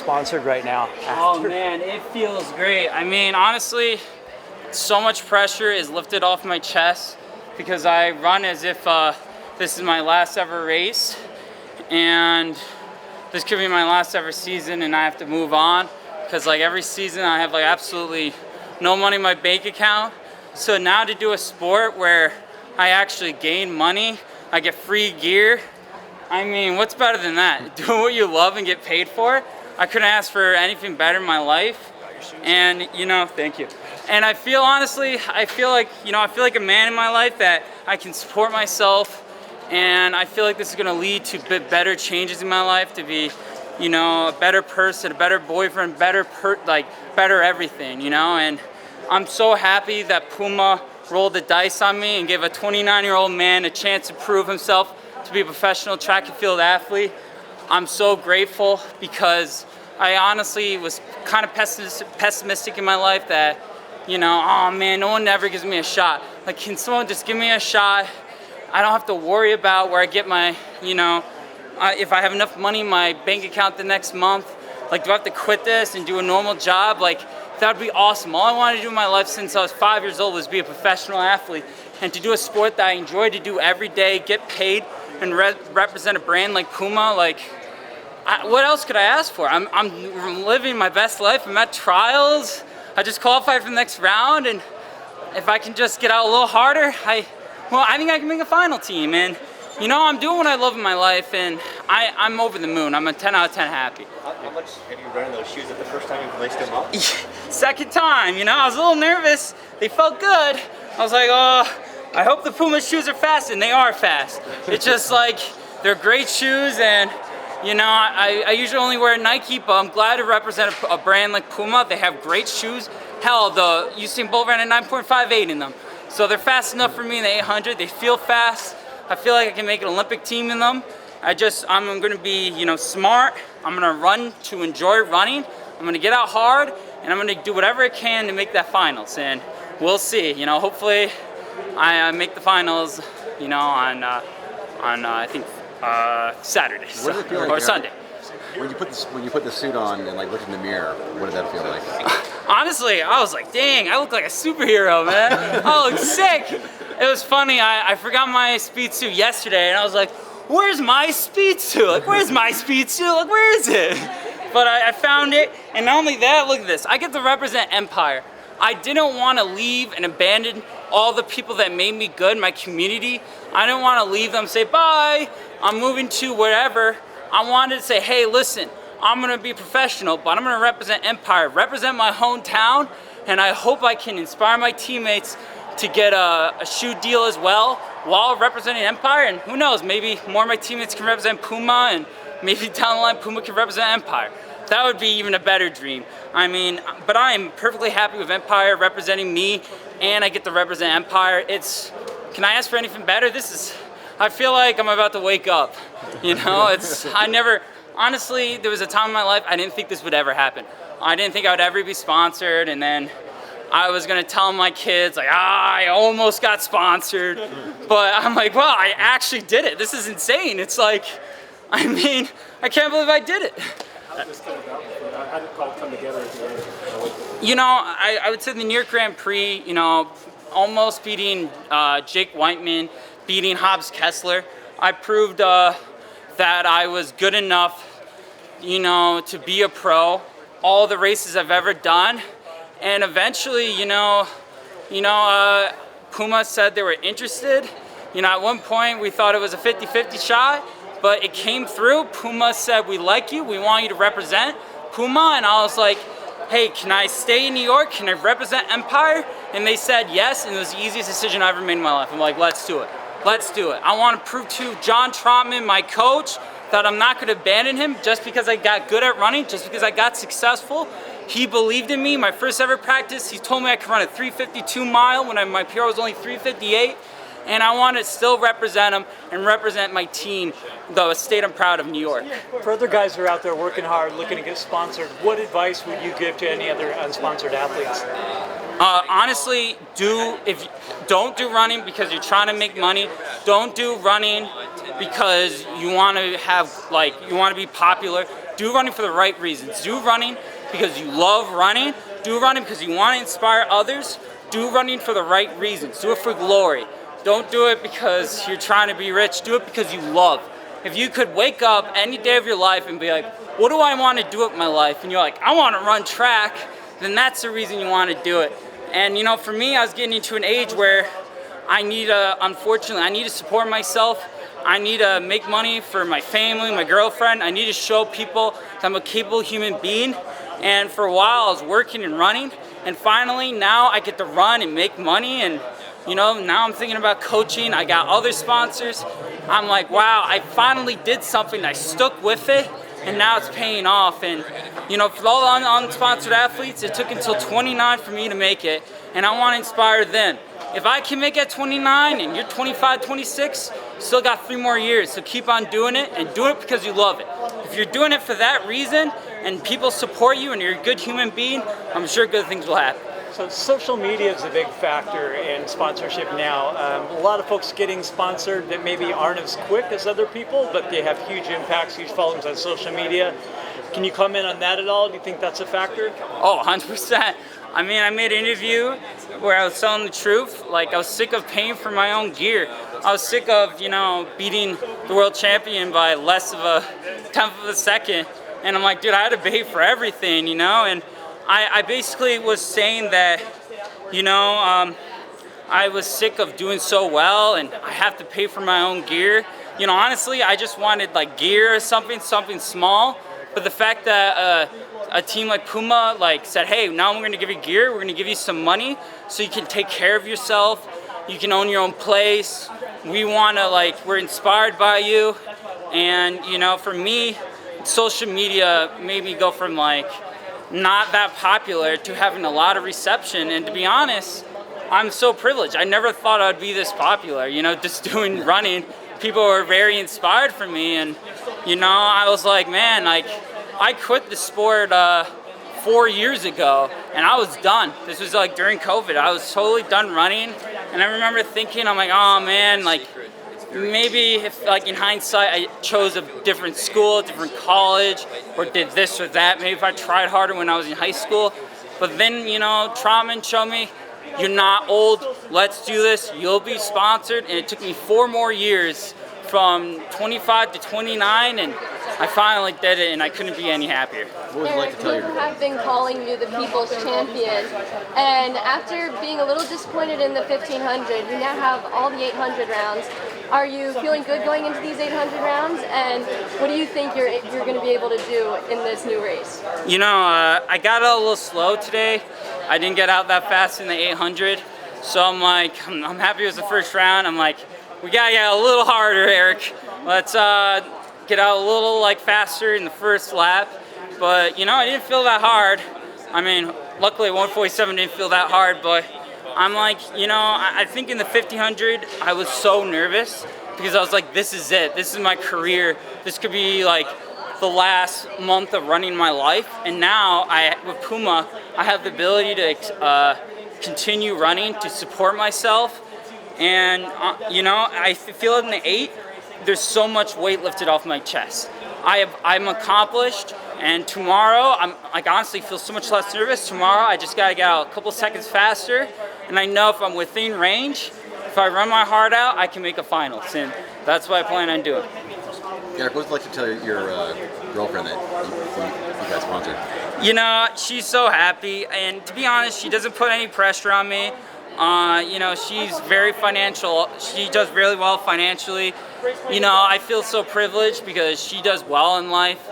sponsored right now? Oh man, it feels great. I mean, honestly, so much pressure is lifted off my chest because I run as if this is my last ever race, and this could be my last ever season, and I have to move on because like every season I have like absolutely no money in my bank account. So now to do a sport where I actually gain money, I get free gear. I mean, what's better than that? Doing what you love and get paid for it. I couldn't ask for anything better in my life. And you know, thank you. And I feel honestly, I feel like a man in my life that I can support myself. And I feel like this is gonna lead to better changes in my life, to be, you know, a better person, a better boyfriend, better everything, you know? And I'm so happy that PUMA rolled the dice on me and gave a 29-year-old man a chance to prove himself to be a professional track and field athlete. I'm so grateful because I honestly was kind of pessimistic in my life that, you know, oh man, no one ever gives me a shot. Like, can someone just give me a shot? I don't have to worry about where I get my, you know, if I have enough money in my bank account the next month. Like, do I have to quit this and do a normal job? Like, that would be awesome. All I wanted to do in my life since I was 5 years old was be a professional athlete, and to do a sport that I enjoy to do every day, get paid, and represent a brand like PUMA. Like, what else could I ask for? I'm living my best life. I'm at trials. I just qualified for the next round, and if I can just get out a little harder, I think I can make a final team. And you know, I'm doing what I love in my life, and I'm over the moon. I'm a 10 out of 10 happy. How much have you run in those shoes? At the first time you laced them up? Second time, you know, I was a little nervous. They felt good. I was like, oh, I hope the PUMA shoes are fast, and they are fast. It's just like, they're great shoes, and you know, I usually only wear Nike, but I'm glad to represent a brand like PUMA. They have great shoes. Hell, the Usain Bolt ran a 9.58 in them. So they're fast enough for me in the 800. They feel fast. I feel like I can make an Olympic team in them. I'm gonna be, you know, smart. I'm gonna run to enjoy running. I'm gonna get out hard, and I'm gonna do whatever I can to make that finals. And we'll see. You know, hopefully I make the finals, you know, on I think Saturday or Sunday. When you put the suit on and like look in the mirror, what did that feel like? Honestly, I was like, dang, I look like a superhero, man. I look sick. It was funny. I forgot my speed suit yesterday, and I was like, where's my speed suit? Like, where's my speed suit? Like, where is it? But I found it, and not only that, look at this. I get to represent Empire. I didn't want to leave and abandon all the people that made me good, my community. I didn't want to leave them, say, bye, I'm moving to wherever. I wanted to say, hey, listen, I'm gonna be professional, but I'm gonna represent Empire, represent my hometown, and I hope I can inspire my teammates to get a shoe deal as well while representing Empire. And who knows, maybe more of my teammates can represent PUMA, and maybe down the line PUMA can represent Empire. That would be even a better dream. I mean, but I am perfectly happy with Empire representing me, and I get to represent Empire. Can I ask for anything better? I feel like I'm about to wake up. You know, honestly, there was a time in my life I didn't think this would ever happen. I didn't think I would ever be sponsored, and then I was gonna tell my kids, like, I almost got sponsored. But I'm like, well, I actually did it. This is insane. It's like, I mean, I can't believe I did it. How did this come about? How did it all come together? You know, I would say the New York Grand Prix, you know, almost beating Jake Whiteman, beating Hobbs Kessler. I proved that I was good enough, you know, to be a pro. All the races I've ever done, and eventually, you know, PUMA said they were interested. You know, at one point we thought it was a 50-50 shot, but it came through. PUMA said, we like you, we want you to represent PUMA, and I was like, hey, can I stay in New York? Can I represent Empire? And they said yes, and it was the easiest decision I ever made in my life. I'm like, let's do it. Let's do it. I want to prove to John Trotman, my coach, that I'm not going to abandon him just because I got good at running, just because I got successful. He believed in me. My first ever practice, he told me I could run a 352 mile when my PR was only 358. And I want to still represent him and represent my team, the state I'm proud of, New York. For other guys who are out there working hard, looking to get sponsored, what advice would you give to any other unsponsored athletes? Honestly, don't do running because you're trying to make money. Don't do running because you want to be popular. Do running for the right reasons. Do running because you love running. Do running because you want to inspire others. Do running for the right reasons. Do it for glory. Don't do it because you're trying to be rich. Do it because you love. If you could wake up any day of your life and be like, what do I want to do with my life? And you're like, I want to run track, then that's the reason you want to do it. And you know, for me, I was getting into an age where unfortunately, I need to support myself. I need to make money for my family, my girlfriend. I need to show people that I'm a capable human being. And for a while, I was working and running. And finally, now I get to run and make money. And you know, now I'm thinking about coaching. I got other sponsors. I'm like, wow, I finally did something. I stuck with it, and now it's paying off. And you know, for all the unsponsored athletes, it took until 29 for me to make it, and I want to inspire them. If I can make it at 29 and you're 25, 26, you still got 3 more years. So keep on doing it, and do it because you love it. If you're doing it for that reason and people support you and you're a good human being, I'm sure good things will happen. So social media is a big factor in sponsorship now. A lot of folks getting sponsored that maybe aren't as quick as other people, but they have huge impacts, huge followings on social media. Can you comment on that at all? Do you think that's a factor? Oh, 100%. I mean, I made an interview where I was telling the truth. Like, I was sick of paying for my own gear. I was sick of, you know, beating the world champion by less of a tenth of a second. And I'm like, dude, I had to pay for everything, you know? And I basically was saying that, you know, I was sick of doing so well and I have to pay for my own gear. You know, honestly, I just wanted like gear or something small. But the fact that a team like PUMA like said, hey, now we're gonna give you gear, we're gonna give you some money so you can take care of yourself, you can own your own place. We wanna we're inspired by you. And you know, for me, social media made me go from not that popular to having a lot of reception. And to be honest, I'm so privileged. I never thought I'd be this popular, you know, just doing running. People were very inspired from me, and you know, I was like, man, I quit the sport 4 years ago and I was done. This was during COVID. I was totally done running, and I remember thinking, I'm like, oh man, maybe if in hindsight I chose a different school, a different college, or did this or that, maybe if I tried harder when I was in high school. But then, you know, Trauman showed me, you're not old, let's do this, you'll be sponsored. And it took me 4 more years from 25 to 29, and I finally did it, and I couldn't be any happier. What would you like to tell People have been calling you the people's champion, and after being a little disappointed in the 1500, you now have all the 800 rounds. Are you feeling good going into these 800 rounds, and what do you think you're going to be able to do in this new race? You know, I got out a little slow today. I didn't get out that fast in the 800, so I'm happy it was the first round. I'm like, we gotta get a little harder, Eric. Let's get out a little faster in the first lap. But you know, I didn't feel that hard. I mean, luckily 147 didn't feel that hard, but I'm you know, I think in the 1500 I was so nervous because I was like, this is it. This is my career. This could be the last month of running my life. And now with PUMA, I have the ability to continue running to support myself. And you know, I feel in the 8, there's so much weight lifted off my chest. I'm accomplished, and tomorrow I'm honestly feel so much less nervous. Tomorrow I just gotta get out a couple seconds faster, and I know if I'm within range, if I run my heart out, I can make a finals, and that's what I plan on doing. Eric, what would you like to tell your girlfriend that you guys sponsored? You know, she's so happy, and to be honest, she doesn't put any pressure on me. You know, she's very financial. She does really well financially. You know, I feel so privileged because she does well in life.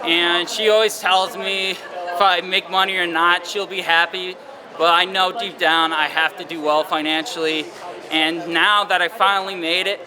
And she always tells me if I make money or not, she'll be happy. But I know deep down I have to do well financially. And now that I finally made it,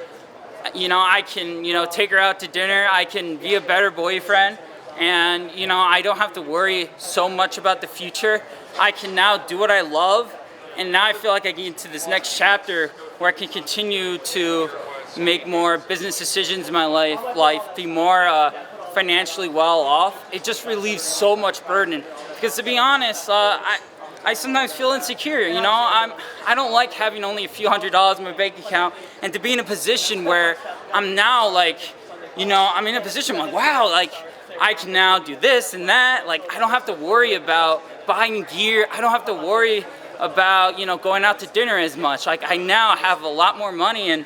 you know, I can, you know, take her out to dinner. I can be a better boyfriend. And, you know, I don't have to worry so much about the future. I can now do what I love. And now I feel like I get into this next chapter where I can continue to make more business decisions in my life, be more financially well off. It just relieves so much burden. Because to be honest, I sometimes feel insecure. You know, I don't like having only a few $100s in my bank account, and to be in a position where I'm now you know, I'm in a position wow, I can now do this and that. Like, I don't have to worry about buying gear. I don't have to worry about, you know, going out to dinner as much. Like, I now have a lot more money, and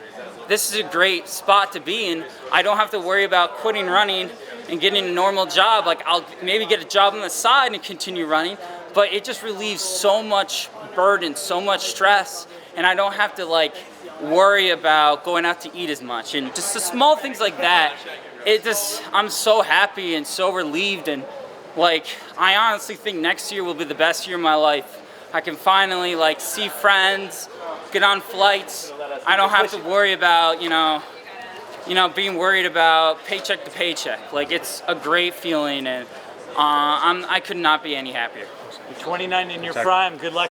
this is a great spot to be in. I don't have to worry about quitting running and getting a normal job. Like, I'll maybe get a job on the side and continue running, but it just relieves so much burden, so much stress, and I don't have to like worry about going out to eat as much. And just the small things like that, I'm so happy and so relieved, and like, I honestly think next year will be the best year of my life. I can finally like see friends, get on flights. I don't have to worry about, you know, being worried about paycheck to paycheck. Like, it's a great feeling, and I could not be any happier. You're 29 in your prime. Good luck.